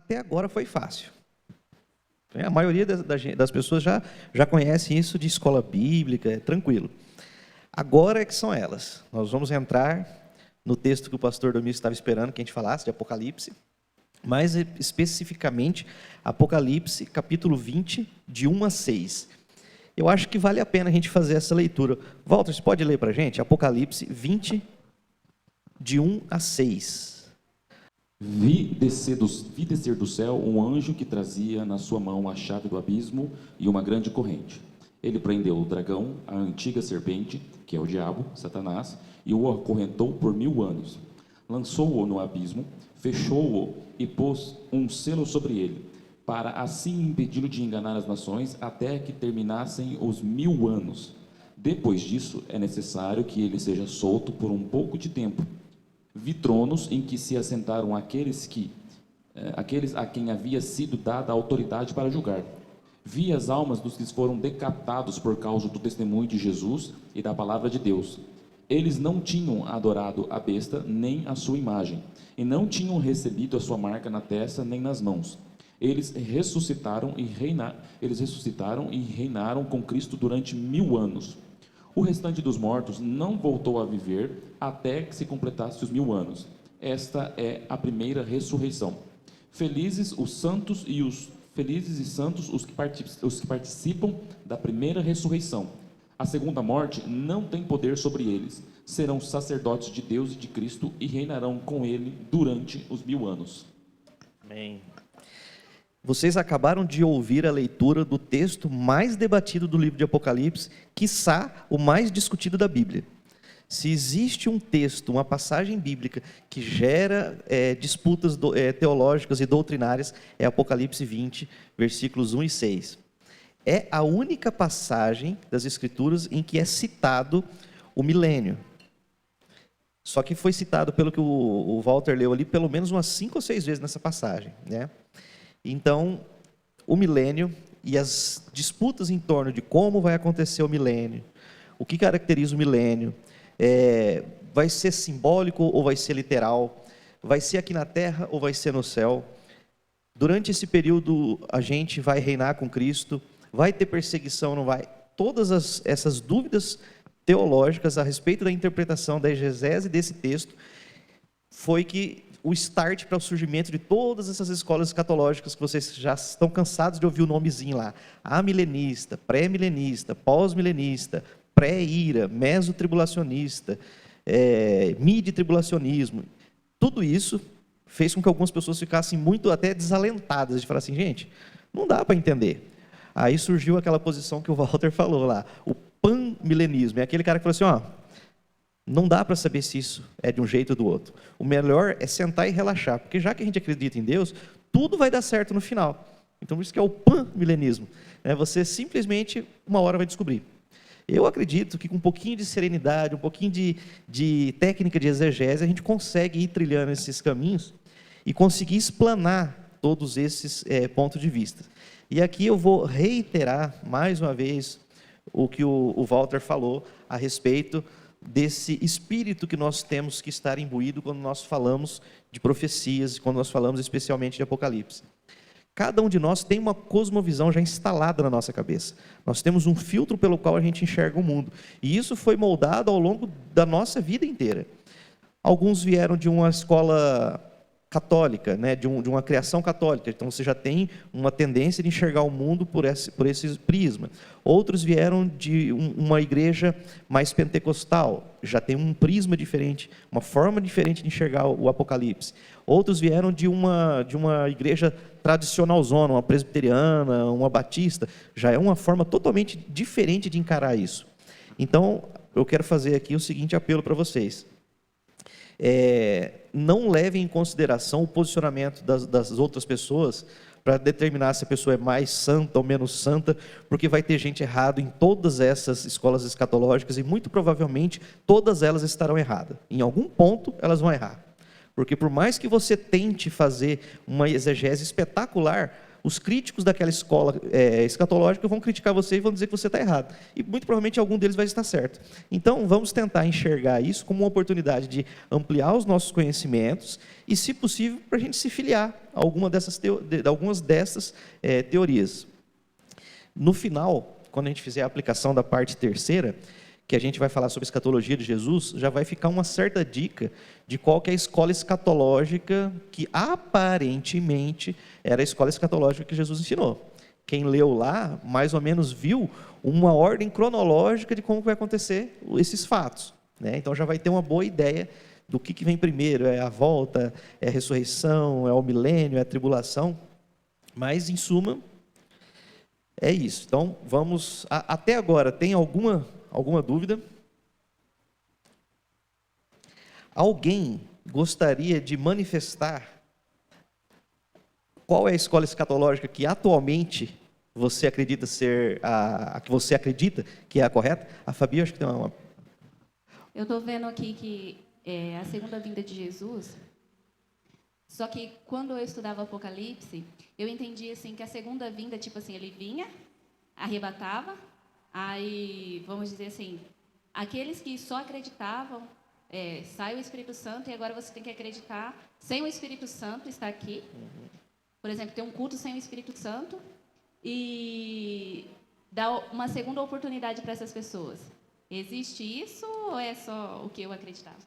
até agora foi fácil. A maioria das pessoas já conhece isso de escola bíblica, é tranquilo. Agora é que são elas. Nós vamos entrar no texto que o pastor Domingos estava esperando que a gente falasse, de Apocalipse, mais especificamente, Apocalipse, capítulo 20, de 1 a 6. Eu acho que vale a pena a gente fazer essa leitura. Walter, você pode ler para a gente? Apocalipse 20, de 1 a 6. Vi descer do céu um anjo que trazia na sua mão a chave do abismo e uma grande corrente. Ele prendeu o dragão, a antiga serpente, que é o diabo, Satanás, e o acorrentou por 1000 anos. Lançou-o no abismo, fechou-o e pôs um selo sobre ele, para assim impedi-lo de enganar as nações até que terminassem os 1000 anos. Depois disso, é necessário que ele seja solto por um pouco de tempo. Vi tronos em que se assentaram aqueles a quem havia sido dada a autoridade para julgar. Vi as almas dos que foram decapitados por causa do testemunho de Jesus e da palavra de Deus. Eles não tinham adorado a besta nem a sua imagem, e não tinham recebido a sua marca na testa nem nas mãos. Eles ressuscitaram e reinaram com Cristo durante 1000 anos. O restante dos mortos não voltou a viver até que se completasse os 1000 anos. Esta é a primeira ressurreição. Felizes e santos os que participam da primeira ressurreição. A segunda morte não tem poder sobre eles. Serão sacerdotes de Deus e de Cristo e reinarão com ele durante os 1000 anos. Amém. Vocês acabaram de ouvir a leitura do texto mais debatido do livro de Apocalipse, quiçá o mais discutido da Bíblia. Se existe um texto, uma passagem bíblica que gera disputas teológicas e doutrinárias, é Apocalipse 20, versículos 1 e 6. É a única passagem das Escrituras em que é citado o milênio. Só que foi citado, pelo que o Walter leu ali, pelo menos umas 5 ou 6 vezes nessa passagem, né? Então, o milênio e as disputas em torno de como vai acontecer o milênio, o que caracteriza o milênio, vai ser simbólico ou vai ser literal, vai ser aqui na terra ou vai ser no céu. Durante esse período, a gente vai reinar com Cristo, vai ter perseguição, não vai? Todas essas dúvidas teológicas a respeito da interpretação da exegese desse texto foi que o start para o surgimento de todas essas escolas escatológicas que vocês já estão cansados de ouvir o nomezinho lá. Amilenista, pré-milenista, pós-milenista, pré-ira, mesotribulacionista, midi-tribulacionismo. Tudo isso fez com que algumas pessoas ficassem muito até desalentadas de falar assim, gente, não dá para entender. Aí surgiu aquela posição que o Walter falou lá, o pan-milenismo. É aquele cara que falou assim, não dá para saber se isso é de um jeito ou do outro. O melhor é sentar e relaxar, porque já que a gente acredita em Deus, tudo vai dar certo no final. Então, isso que é o pan-milenismo. Você simplesmente, uma hora vai descobrir. Eu acredito que com um pouquinho de serenidade, um pouquinho de técnica de exegese, a gente consegue ir trilhando esses caminhos e conseguir explanar todos esses pontos de vista. E aqui eu vou reiterar, mais uma vez, o que o Walter falou a respeito desse espírito que nós temos que estar imbuído quando nós falamos de profecias, quando nós falamos especialmente de Apocalipse. Cada um de nós tem uma cosmovisão já instalada na nossa cabeça. Nós temos um filtro pelo qual a gente enxerga o mundo. E isso foi moldado ao longo da nossa vida inteira. Alguns vieram de uma escola católica, de uma criação católica, então você já tem uma tendência de enxergar o mundo por esse prisma. Outros vieram de uma igreja mais pentecostal, já tem um prisma diferente, uma forma diferente de enxergar o Apocalipse. Outros vieram de uma igreja tradicionalzona, uma presbiteriana, uma batista, já é uma forma totalmente diferente de encarar isso. Então, eu quero fazer aqui o seguinte apelo para vocês. Não levem em consideração o posicionamento das outras pessoas para determinar se a pessoa é mais santa ou menos santa, porque vai ter gente errada em todas essas escolas escatológicas e muito provavelmente todas elas estarão erradas. Em algum ponto elas vão errar. Porque por mais que você tente fazer uma exegese espetacular, os críticos daquela escola escatológica vão criticar você e vão dizer que você está errado. E muito provavelmente algum deles vai estar certo. Então, vamos tentar enxergar isso como uma oportunidade de ampliar os nossos conhecimentos e, se possível, para a gente se filiar a algumas dessas teorias. No final, quando a gente fizer a aplicação da parte terceira, que a gente vai falar sobre a escatologia de Jesus, já vai ficar uma certa dica de qual que é a escola escatológica que aparentemente era a escola escatológica que Jesus ensinou. Quem leu lá, mais ou menos viu uma ordem cronológica de como vai acontecer esses fatos, né? Então já vai ter uma boa ideia do que vem primeiro, é a volta, é a ressurreição, é o milênio, é a tribulação, mas em suma, é isso. Então vamos, até agora, tem alguma dúvida? Alguém gostaria de manifestar qual é a escola escatológica que atualmente você acredita ser a que você acredita que é a correta? A Fabi, acho que tem uma... Eu estou vendo aqui que a segunda vinda de Jesus, só que quando eu estudava Apocalipse, eu entendi assim que a segunda vinda, tipo assim, ele vinha, arrebatava, aí, vamos dizer assim, aqueles que só acreditavam, sai o Espírito Santo e agora você tem que acreditar sem o Espírito Santo estar aqui. Por exemplo, tem um culto sem o Espírito Santo e dá uma segunda oportunidade para essas pessoas. Existe isso ou é só o que eu acreditava?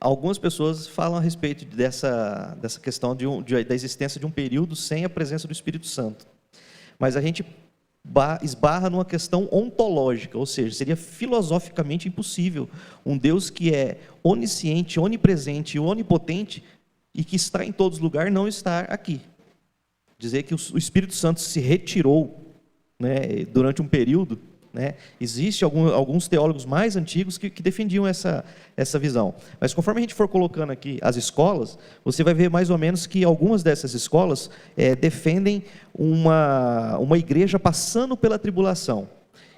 Algumas pessoas falam a respeito dessa questão da existência de um período sem a presença do Espírito Santo. Mas a gente esbarra numa questão ontológica, ou seja, seria filosoficamente impossível um Deus que é onisciente, onipresente e onipotente e que está em todos os lugares não estar aqui. Dizer que o Espírito Santo se retirou, né, durante um período, né, existe alguns teólogos mais antigos que defendiam essa visão. Mas conforme a gente for colocando aqui as escolas, você vai ver mais ou menos que algumas dessas escolas defendem uma igreja passando pela tribulação.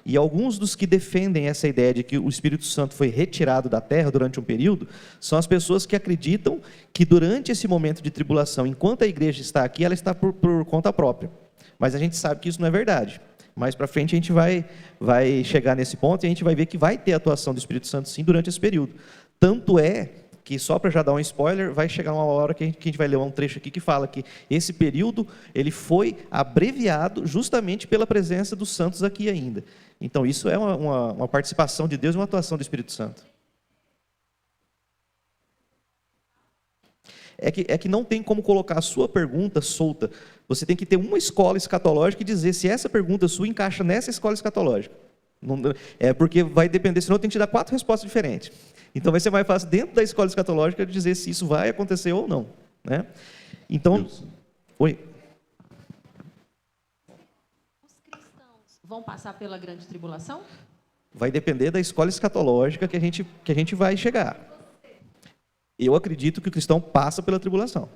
E alguns dos que defendem essa ideia de que o Espírito Santo foi retirado da terra durante um período, são as pessoas que acreditam que durante esse momento de tribulação, enquanto a igreja está aqui, ela está por conta própria. Mas a gente sabe que isso não é verdade. Mais para frente a gente vai chegar nesse ponto e a gente vai ver que vai ter atuação do Espírito Santo sim durante esse período. Tanto é que, só para já dar um spoiler, vai chegar uma hora que a gente vai ler um trecho aqui que fala que esse período ele foi abreviado justamente pela presença dos santos aqui ainda. Então isso é uma participação de Deus e uma atuação do Espírito Santo. É que não tem como colocar a sua pergunta solta. Você tem que ter uma escola escatológica e dizer se essa pergunta sua encaixa nessa escola escatológica. Porque vai depender, senão eu tenho que te dar 4 respostas diferentes. Então vai ser mais fácil, dentro da escola escatológica, dizer se isso vai acontecer ou não, né? Então... Deus. Oi. Os cristãos vão passar pela grande tribulação? Vai depender da escola escatológica que a gente vai chegar. Eu acredito que o cristão passa pela tribulação.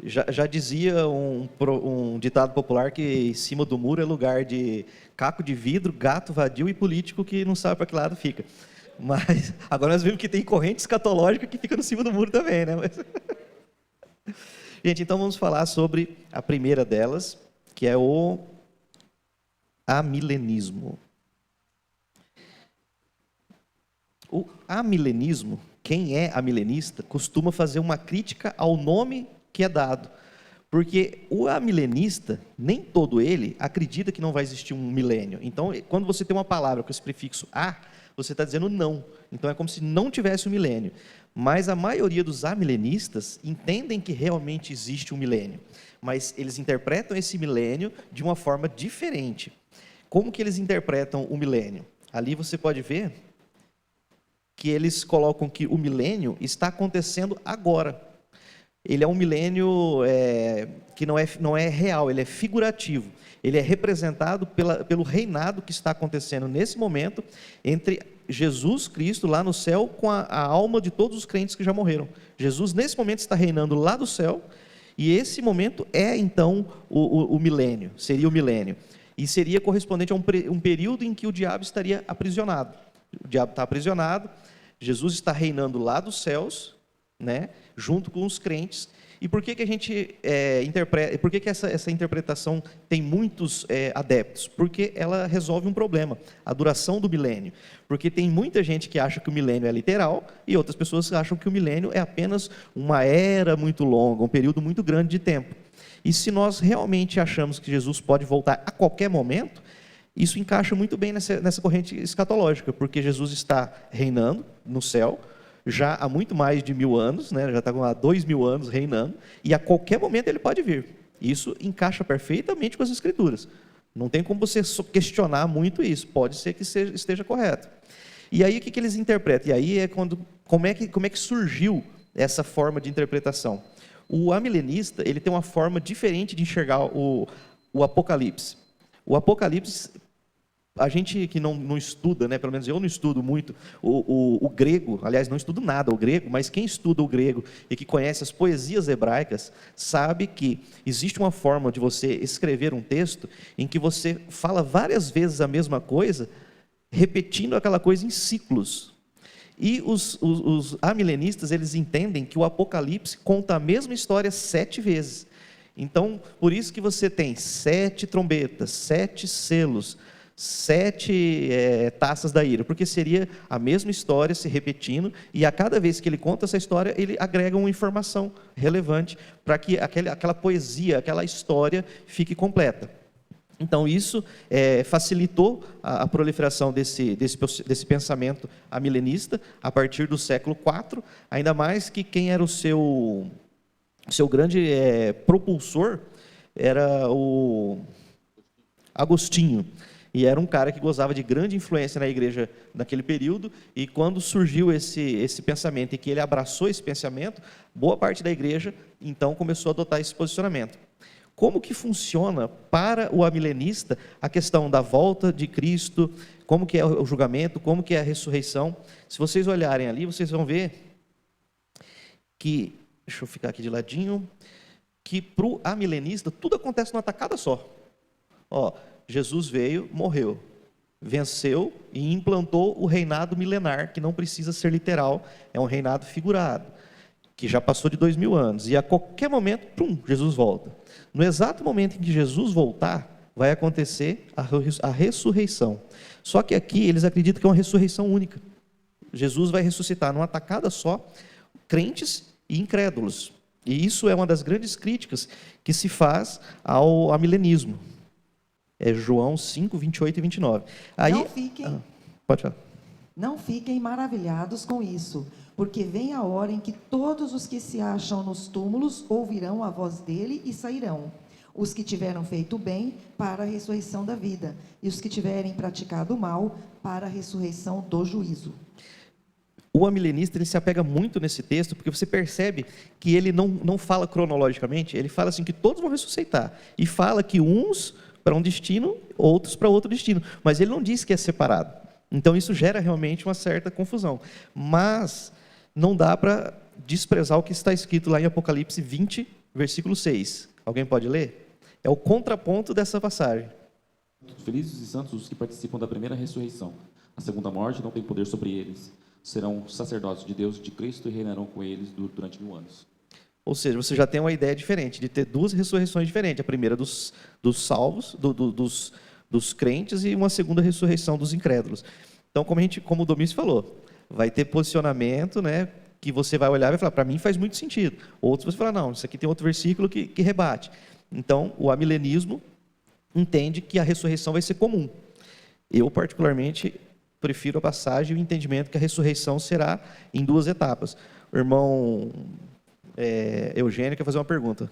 Já dizia um ditado popular que em cima do muro é lugar de caco de vidro, gato vadio e político que não sabe para que lado fica. Mas agora nós vimos que tem corrente escatológica que fica no cima do muro também, né? Gente, então vamos falar sobre a primeira delas, que é o amilenismo. O amilenismo, quem é amilenista, costuma fazer uma crítica ao nome que é dado. Porque o amilenista, nem todo ele, acredita que não vai existir um milênio. Então, quando você tem uma palavra com esse prefixo a, você está dizendo não. Então, é como se não tivesse um milênio. Mas a maioria dos amilenistas entendem que realmente existe um milênio. Mas eles interpretam esse milênio de uma forma diferente. Como que eles interpretam o milênio? Ali você pode ver que eles colocam que o milênio está acontecendo agora. Ele é um milênio que não é real, ele é figurativo. Ele é representado pelo reinado que está acontecendo nesse momento entre Jesus Cristo lá no céu com a alma de todos os crentes que já morreram. Jesus nesse momento está reinando lá do céu e esse momento é então o milênio, seria o milênio. E seria correspondente a um período em que o diabo estaria aprisionado. O diabo está aprisionado, Jesus está reinando lá dos céus, né, junto com os crentes, E por que a gente interpreta? Por que essa interpretação tem muitos adeptos? Porque ela resolve um problema, a duração do milênio. Porque tem muita gente que acha que o milênio é literal e outras pessoas acham que o milênio é apenas uma era muito longa, um período muito grande de tempo. E se nós realmente achamos que Jesus pode voltar a qualquer momento, isso encaixa muito bem nessa corrente escatológica, porque Jesus está reinando no céu, já há muito mais de 1000 anos, né? Já está há 2000 anos reinando, e a qualquer momento ele pode vir. Isso encaixa perfeitamente com as Escrituras. Não tem como você questionar muito isso, pode ser que esteja correto. E aí o que eles interpretam? E aí é como é que surgiu essa forma de interpretação? O amilenista, ele tem uma forma diferente de enxergar o Apocalipse. O Apocalipse, a gente que não estuda, né, pelo menos eu não estudo muito o grego, aliás, não estudo nada o grego, mas quem estuda o grego e que conhece as poesias hebraicas, sabe que existe uma forma de você escrever um texto em que você fala várias vezes a mesma coisa, repetindo aquela coisa em ciclos. E os amilenistas, eles entendem que o Apocalipse conta a mesma história 7 vezes. Então, por isso que você tem 7 trombetas, 7 selos, 7 taças da ira, porque seria a mesma história se repetindo, e a cada vez que ele conta essa história, ele agrega uma informação relevante para que aquela poesia, aquela história fique completa. Então, isso facilitou a proliferação desse pensamento amilenista a partir do século IV, ainda mais que quem era o seu grande propulsor era o Agostinho, e era um cara que gozava de grande influência na igreja naquele período, e quando surgiu esse pensamento e que ele abraçou esse pensamento, boa parte da igreja, então, começou a adotar esse posicionamento. Como que funciona para o amilenista a questão da volta de Cristo, como que é o julgamento, como que é a ressurreição? Se vocês olharem ali, vocês vão ver que, deixa eu ficar aqui de ladinho, que para o amilenista tudo acontece numa tacada só. Jesus veio, morreu, venceu e implantou o reinado milenar, que não precisa ser literal, é um reinado figurado, que já passou de 2000 anos, e a qualquer momento, Jesus volta. No exato momento em que Jesus voltar, vai acontecer a ressurreição. Só que aqui eles acreditam que é uma ressurreição única. Jesus vai ressuscitar numa tacada só, crentes e incrédulos. E isso é uma das grandes críticas que se faz ao amilenismo. É João 5, 28 e 29. Aí, pode falar. Não fiquem maravilhados com isso, porque vem a hora em que todos os que se acham nos túmulos ouvirão a voz dele e sairão. Os que tiveram feito bem, para a ressurreição da vida, e os que tiverem praticado o mal, para a ressurreição do juízo. O amilenista, ele se apega muito nesse texto, porque você percebe que ele não fala cronologicamente, ele fala assim que todos vão ressuscitar, e fala que uns para um destino, outros para outro destino, mas ele não diz que é separado. Então isso gera realmente uma certa confusão, mas não dá para desprezar o que está escrito lá em Apocalipse 20, versículo 6. Alguém pode ler? É o contraponto dessa passagem. Felizes e santos os que participam da primeira ressurreição. A segunda morte não tem poder sobre eles. Serão sacerdotes de Deus e de Cristo e reinarão com eles durante 1000 anos. Ou seja, você já tem uma ideia diferente, de ter 2 ressurreições diferentes. A primeira dos salvos, dos crentes, e uma segunda ressurreição dos incrédulos. Então, como o Domício falou, vai ter posicionamento, né, que você vai olhar e vai falar, para mim faz muito sentido. Outros você vai falar, não, isso aqui tem outro versículo que rebate. Então, o amilenismo entende que a ressurreição vai ser comum. Eu, particularmente, prefiro a passagem e o entendimento que a ressurreição será em 2 etapas. O irmão Eugênio quer fazer uma pergunta.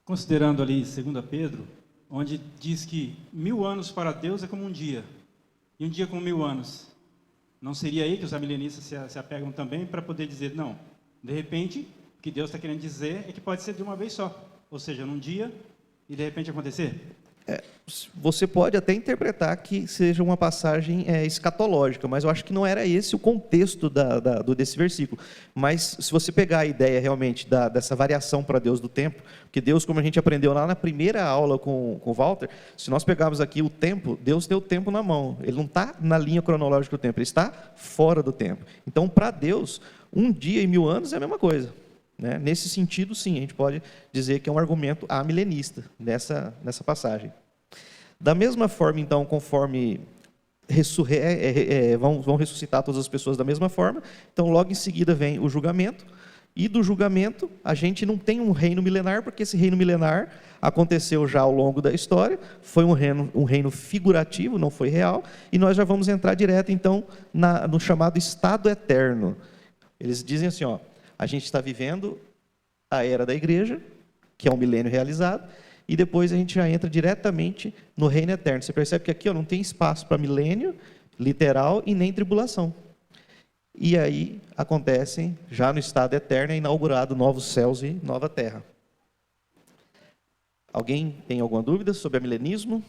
Considerando ali 2 Pedro, onde diz que 1000 anos para Deus é como um dia, e um dia como 1000 anos. Não seria aí que os amilenistas se apegam também para poder dizer, não, de repente, o que Deus está querendo dizer é que pode ser de uma vez só, ou seja, num dia e de repente acontecer? Você pode até interpretar que seja uma passagem escatológica, mas eu acho que não era esse o contexto desse versículo. Mas se você pegar a ideia realmente dessa variação para Deus do tempo, porque Deus, como a gente aprendeu lá na primeira aula com o Walter, se nós pegarmos aqui o tempo, Deus tem o tempo na mão, ele não está na linha cronológica do tempo, ele está fora do tempo. Então, para Deus, um dia e 1000 anos é a mesma coisa. né? Nesse sentido, sim, a gente pode dizer que é um argumento amilenista nessa passagem. Da mesma forma, então, conforme vão ressuscitar todas as pessoas da mesma forma, então logo em seguida vem o julgamento, e do julgamento a gente não tem um reino milenar, porque esse reino milenar aconteceu já ao longo da história, foi um reino figurativo, não foi real, e nós já vamos entrar direto então no chamado estado eterno. Eles dizem assim, a gente está vivendo a era da igreja, que é um milênio realizado, e depois a gente já entra diretamente no reino eterno. Você percebe que aqui não tem espaço para milênio, literal, e nem tribulação. E aí acontecem, já no estado eterno, é inaugurado novos céus e nova terra. Alguém tem alguma dúvida sobre amilenismo?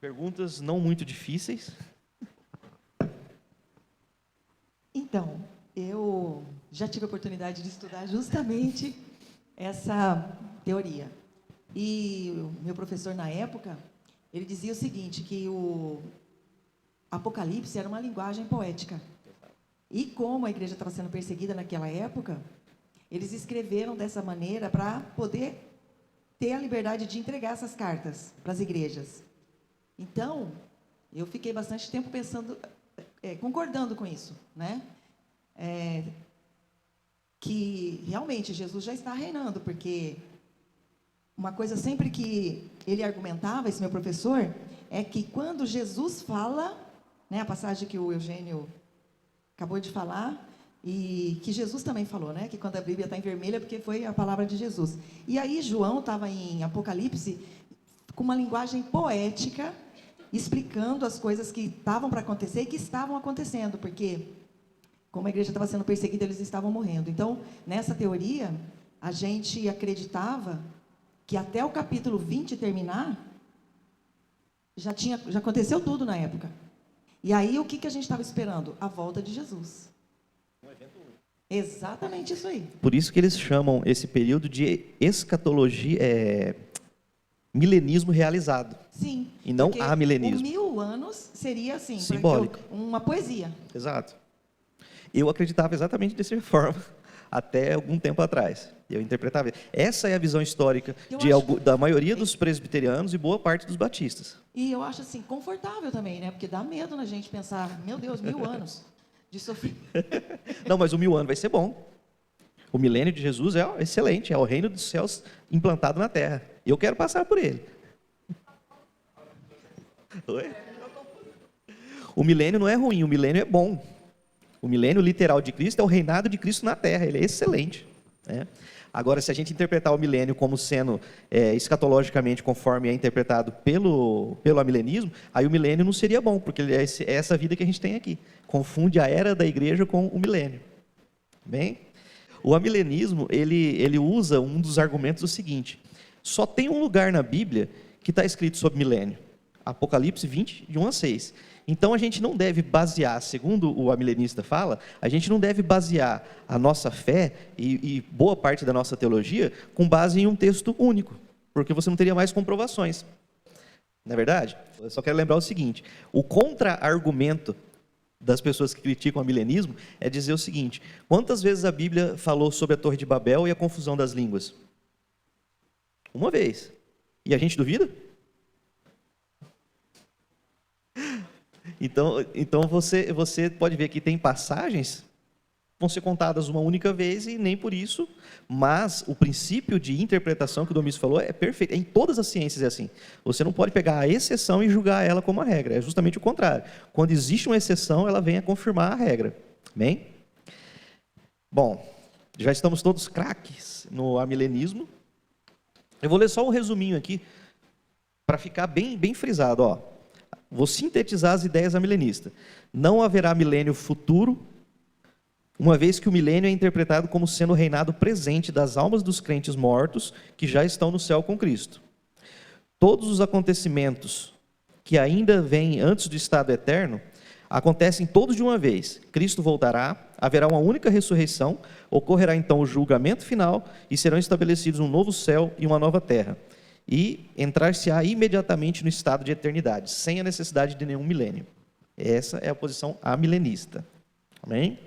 Perguntas não muito difíceis? Então, eu já tive a oportunidade de estudar justamente essa teoria. E o meu professor, na época, ele dizia o seguinte, que o Apocalipse era uma linguagem poética. E como a igreja estava sendo perseguida naquela época, eles escreveram dessa maneira para poder ter a liberdade de entregar essas cartas para as igrejas. Então, eu fiquei bastante tempo pensando, concordando com isso, né? Que realmente Jesus já está reinando, porque uma coisa sempre que ele argumentava, esse meu professor, é que quando Jesus fala, né, a passagem que o Eugênio acabou de falar, e que Jesus também falou, né, que quando a Bíblia está em vermelho é porque foi a palavra de Jesus. E aí João estava em Apocalipse com uma linguagem poética, explicando as coisas que estavam para acontecer e que estavam acontecendo, porque como a igreja estava sendo perseguida, eles estavam morrendo. Então, nessa teoria, a gente acreditava que até o capítulo 20 terminar, já aconteceu tudo na época. E aí, o que a gente estava esperando? A volta de Jesus. Um evento único. Exatamente isso aí. Por isso que eles chamam esse período de escatologia, milenismo realizado. Sim. E não amilenismo. 1000 anos seria assim, simbólico. Uma poesia. Exato. Eu acreditava exatamente dessa forma, até algum tempo atrás. Eu interpretava. Essa é a visão histórica da maioria dos presbiterianos e boa parte dos batistas. E eu acho assim, confortável também, né? Porque dá medo na gente pensar, meu Deus, 1000 anos de sofrer. Não, mas o 1000 anos vai ser bom. O milênio de Jesus é excelente, é o reino dos céus implantado na terra. E eu quero passar por ele. Oi? O milênio não é ruim, o milênio é bom. O milênio literal de Cristo é o reinado de Cristo na terra, ele é excelente, né? Agora, se a gente interpretar o milênio como sendo escatologicamente conforme é interpretado pelo amilenismo, aí o milênio não seria bom, porque é essa vida que a gente tem aqui. Confunde a era da igreja com o milênio. Bem, o amilenismo, ele usa um dos argumentos o seguinte: só tem um lugar na Bíblia que está escrito sobre milênio. Apocalipse 20, de 1 a 6. Então, a gente não deve basear, segundo o amilenista fala, a gente não deve basear a nossa fé e boa parte da nossa teologia com base em um texto único, porque você não teria mais comprovações. Não é verdade? Eu só quero lembrar o seguinte: o contra-argumento das pessoas que criticam o amilenismo é dizer o seguinte: quantas vezes a Bíblia falou sobre a Torre de Babel e a confusão das línguas? Uma vez. E a gente duvida? Então você pode ver que tem passagens que vão ser contadas uma única vez e nem por isso, mas o princípio de interpretação que o Domício falou é perfeito. Em todas as ciências é assim. Você não pode pegar a exceção e julgar ela como a regra. É justamente o contrário. Quando existe uma exceção, ela vem a confirmar a regra. Bem? Bom, já estamos todos craques no amilenismo. Eu vou ler só um resuminho aqui para ficar bem frisado, ó. Vou sintetizar as ideias amilenistas. Não haverá milênio futuro, uma vez que o milênio é interpretado como sendo o reinado presente das almas dos crentes mortos que já estão no céu com Cristo. Todos os acontecimentos que ainda vêm antes do estado eterno acontecem todos de uma vez. Cristo voltará, haverá uma única ressurreição, ocorrerá então o julgamento final e serão estabelecidos um novo céu e uma nova terra. E entrar-se-á imediatamente no estado de eternidade, sem a necessidade de nenhum milênio. Essa é a posição amilenista. Amém?